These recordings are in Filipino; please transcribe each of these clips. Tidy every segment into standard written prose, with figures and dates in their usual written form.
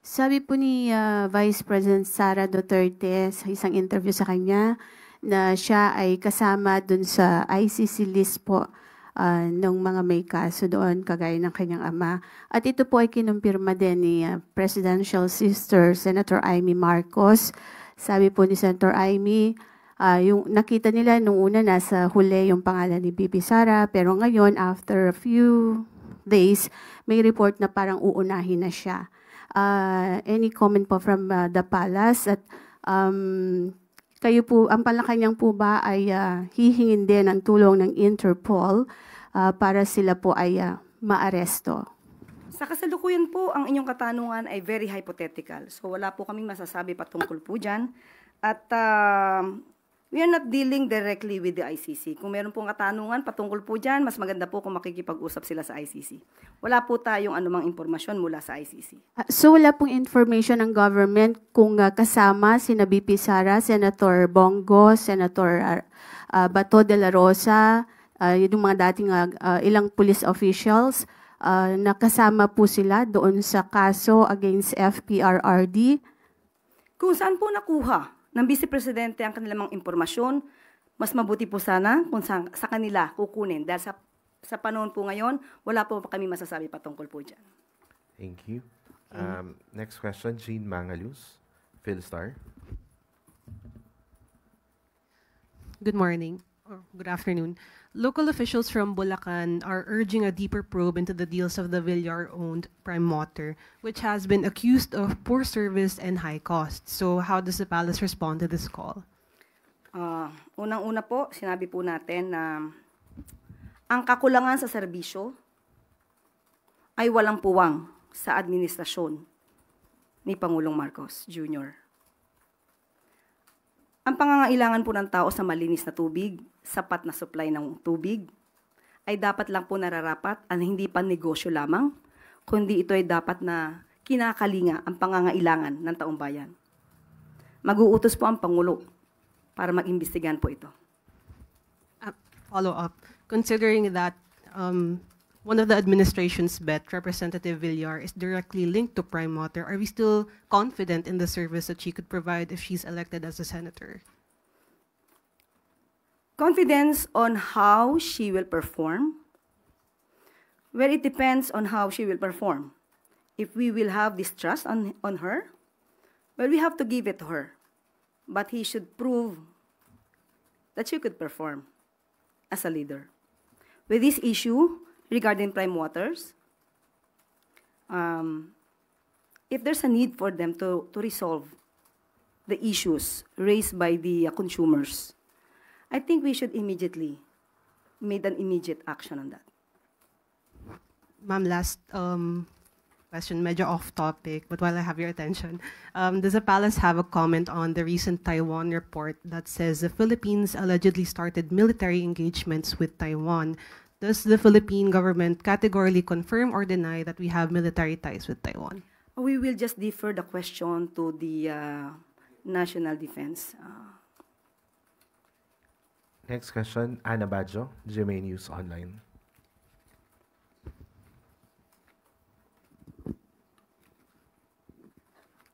Sabi po ni Vice President Sara Duterte sa isang interview sa kanya na siya ay kasama dun sa ICC list po ng mga may kaso doon kagaya ng kanyang ama. At ito po ay kinumpirma din ni Presidential Sister Senator Amy Marcos. Sabi po ni Senator Amy, yung nakita nila nung una nasa huli yung pangalan ni Bibi Sara, pero ngayon after a few days may report na parang uunahin na siya. Any comment po from the palace at kayo po, ang Malacanang po ba ay hihingin din ng tulong ng Interpol para sila po ay maaresto? Sa kasalukuyan po, ang inyong katanungan ay very hypothetical. So wala po kaming masasabi patungkol po dyan. At we are not dealing directly with the ICC. Kung meron pong katanungan patungkol po dyan, mas maganda po kung makikipag-usap sila sa ICC. Wala po tayong anumang impormasyon mula sa ICC. So wala pong information ng government kung kasama sina BP Sara, Senator Bongo, Senator Bato de la Rosa, yung mga dating ilang police officials, nakasama po sila doon sa kaso against FPRRD? Kung saan po nakuha ng Vice Presidente ang kanilang impormasyon, mas mabuti po sana kung sa kanila kukunin. Dahil sa panahon po ngayon, wala po kami masasabi patungkol po dyan. Thank you. Next question, Jean Mangalus, Philstar. Good morning, or good afternoon. Local officials from Bulacan are urging a deeper probe into the deals of the Villar-owned Prime Water, which has been accused of poor service and high costs. So how does the palace respond to this call? Unang-una po, sinabi po natin na ang kakulangan sa serbisyo ay walang puwang sa administrasyon ni Pangulong Marcos Jr. Ang pangangailangan po ng tao sa malinis na tubig, sapat na supply ng tubig, ay dapat lang po nararapat at hindi pa negosyo lamang, kundi ito ay dapat na kinakalinga ang pangangailangan ng taong bayan. Mag-uutos po ang Pangulo para mag-imbestigahan po ito. Follow up. Considering that one of the administration's bet, Representative Villar, is directly linked to Prime Water, are we still confident in the service that she could provide if she's elected as a senator? Confidence on how she will perform? Well, it depends on how she will perform. If we will have distrust on her, well, we have to give it to her. But he should prove that she could perform as a leader. With this issue regarding Prime Waters, if there's a need for them to resolve the issues raised by the consumers, I think we should immediately make an immediate action on that. Ma'am, last question, medyo off topic, but while I have your attention, does the palace have a comment on the recent Taiwan report that says the Philippines allegedly started military engagements with Taiwan? Does the Philippine government categorically confirm or deny that we have military ties with Taiwan? We will just defer the question to the National Defense. Next question, Ana Badjo, GMA News Online.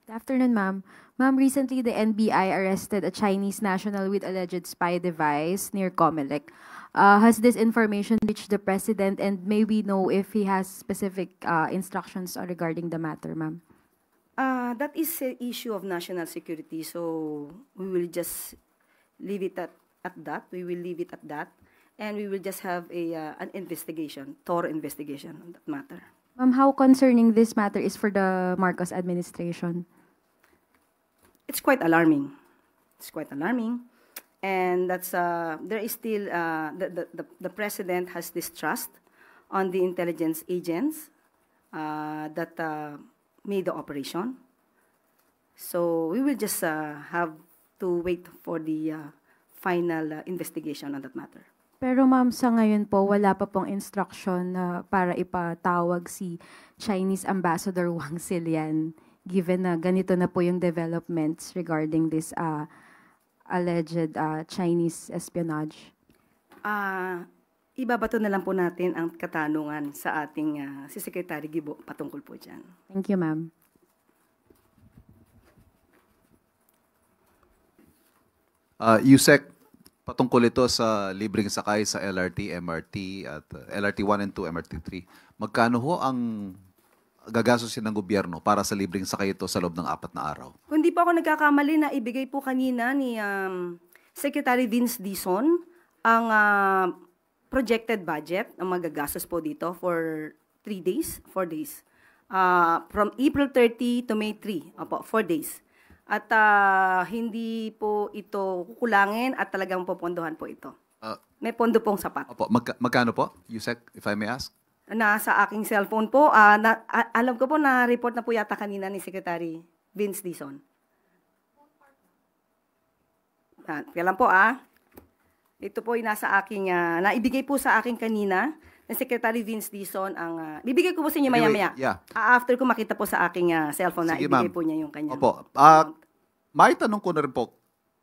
Good afternoon, ma'am. Ma'am, recently the NBI arrested a Chinese national with alleged spy device near Comelec. Has this information reached the president, and may we know if he has specific instructions regarding the matter, ma'am? That is an issue of national security, so we will just leave it at that. We will leave it at that, and we will just have an investigation, thorough investigation on that matter. Ma'am, how concerning this matter is for the Marcos administration? It's quite alarming. It's quite alarming. And that's there is still the president has distrust on the intelligence agents that made the operation. So we will just have to wait for the final investigation on that matter. Pero ma'am, sa ngayon po, wala pa pong instruction para ipatawag si Chinese Ambassador Wang Xilian, given na ganito na po yung developments regarding this alleged Chinese espionage? Ibabato na lang po natin ang katanungan sa ating si Secretary Gibo patungkol po dyan. Thank you, ma'am. Yusek, patungkol ito sa libreng sakay sa LRT, MRT at LRT 1 and 2, MRT 3. Magkano ho ang gagastusin ng gobyerno para sa libreng sakay ito sa loob ng 4 na araw? Kung di po ako nagkakamali na ibigay po kanina ni Secretary Vince Dizon ang projected budget ang magagastos po dito for 4 days. From April 30 to May 3, opo, 4 days. At hindi po ito kukulangin at talagang popondohan po ito. May pondo pong sapat. Opo, magkano po, Yusek, if I may ask? Nasa aking cellphone po, alam ko po na report na po yata kanina ni Secretary Vince Dizon. Kailan po ito po ay nasa aking, naibigay po sa akin kanina ng Secretary Vince Dizon ang, bibigay ko po sa inyo maya-maya. Yeah. After ko makita po sa aking cellphone na Sige, ibigay ma'am. po niya yung kanya. Opo. May tanong ko na rin po,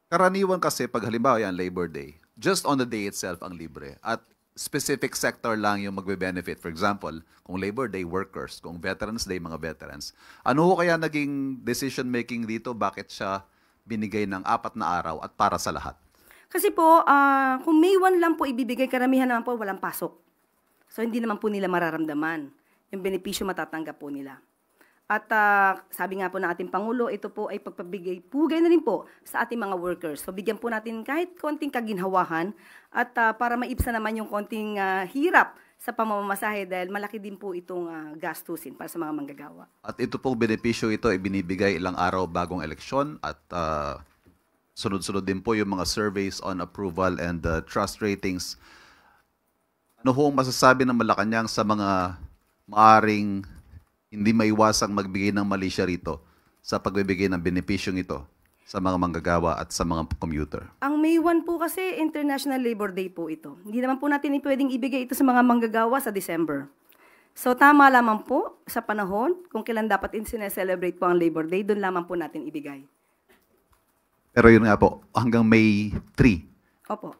karaniwan kasi pag halimbawa yan, Labor Day, just on the day itself ang libre. At specific sector lang yung magbe-benefit. For example, kung Labor Day, workers. Kung Veterans Day, mga veterans. Ano ho kaya naging decision-making dito? Bakit siya binigay ng 4 na araw at para sa lahat? Kasi po, kung May 1 lang po ibibigay, karamihan naman po walang pasok. So, hindi naman po nila mararamdaman. Yung benepisyo matatanggap po nila. At sabi nga po ng ating Pangulo, ito po ay pagpabigay pugay na rin po sa ating mga workers. So bigyan po natin kahit konting kaginhawahan at para maibsan naman yung konting hirap sa pamamasahe dahil malaki din po itong gastusin para sa mga manggagawa. At ito pong benepisyo ito ay binibigay ilang araw bagong eleksyon at sunod-sunod din po yung mga surveys on approval and trust ratings. Ano ho ang masasabi ng Malacanang sa mga maaring hindi maiwasang magbigay ng mali siya rito sa pagbibigay ng benepisyong ito sa mga manggagawa at sa mga commuter? Ang May 1 po kasi International Labor Day po ito. Hindi naman po natin pwedeng ibigay ito sa mga manggagawa sa December. So tama lamang po sa panahon kung kailan dapat sineselebrate po ang Labor Day, doon lamang po natin ibigay. Pero yun nga po, hanggang May 3. Opo.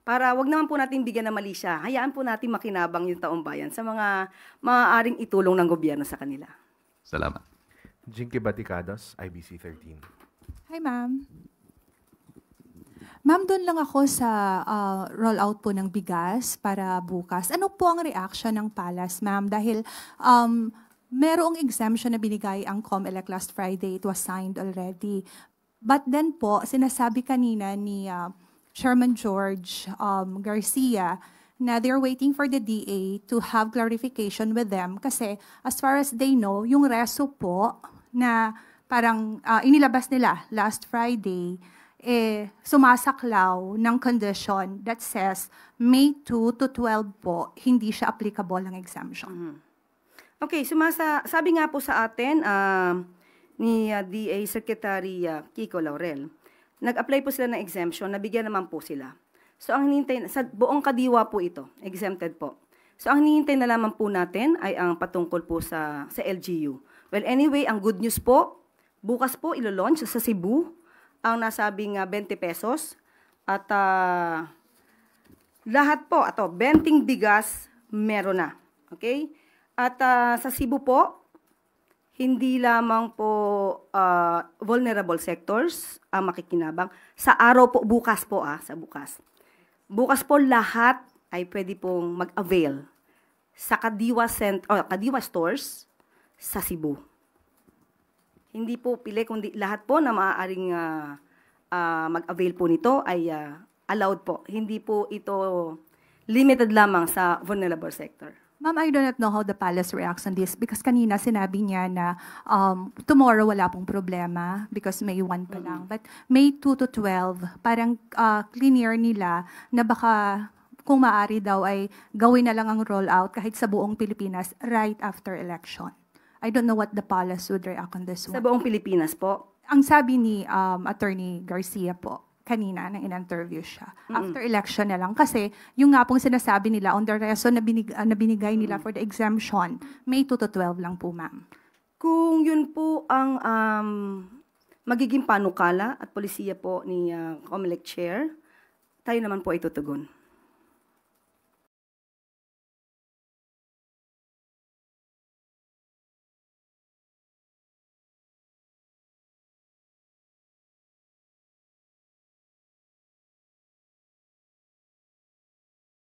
Para wag naman po natin bigyan ng mali siya. Hayaan po natin makinabang yung taong bayan sa mga maaaring itulong ng gobyerno sa kanila. Salamat. Jinky Baticados, IBC 13. Hi, ma'am. Ma'am, doon lang ako sa rollout po ng bigas para bukas. Ano po ang reaction ng Palace, ma'am? Dahil merong exemption na binigay ang COMELEC last Friday. It was signed already. But then po, sinasabi kanina ni Chairman George Garcia na they're waiting for the DA to have clarification with them kasi as far as they know, yung reso po na parang inilabas nila last Friday, sumasaklaw ng condition that says May 2 to 12 po, hindi siya applicable ng exemption. Okay, sabi nga po sa atin ni DA Secretary Kiko Laurel, nag-apply po sila ng exemption, nabigyan naman po sila. So ang hinihintay, sa buong kadiwa po ito, exempted po. So ang hinihintay na lamang po natin ay ang patungkol po sa LGU. Well, anyway, ang good news po, bukas po ilo-launch sa Cebu ang nasabing 20 pesos. At lahat po, 20 bigas, meron na. Okay? At sa Cebu po, hindi lamang po vulnerable sectors ang makikinabang. Sa araw po, bukas po sa bukas. Bukas po lahat ay pwede pong mag-avail sa Kadiwa stores sa Cebu. Hindi po pili, kundi lahat po na maaaring mag-avail po nito ay allowed po. Hindi po ito limited lamang sa vulnerable sector. Ma'am, I do not know how the Palace reacts on this because kanina sinabi niya na tomorrow wala pong problema because May 1 pa lang. But May 2 to 12, parang clear nila na baka kung maaari daw ay gawin na lang ang rollout kahit sa buong Pilipinas right after election. I don't know what the Palace would react on this Sa one. buong Pilipinas po. Ang sabi ni Attorney Garcia po, kanina nang in-interview siya. After election na lang. Kasi yung nga pong sinasabi nila on the reso na binigay nila for the exemption, May 2 to 12 lang po, ma'am. Kung yun po ang magiging panukala at polisiya po ni COMELEC Chair, tayo naman po ay tutugon.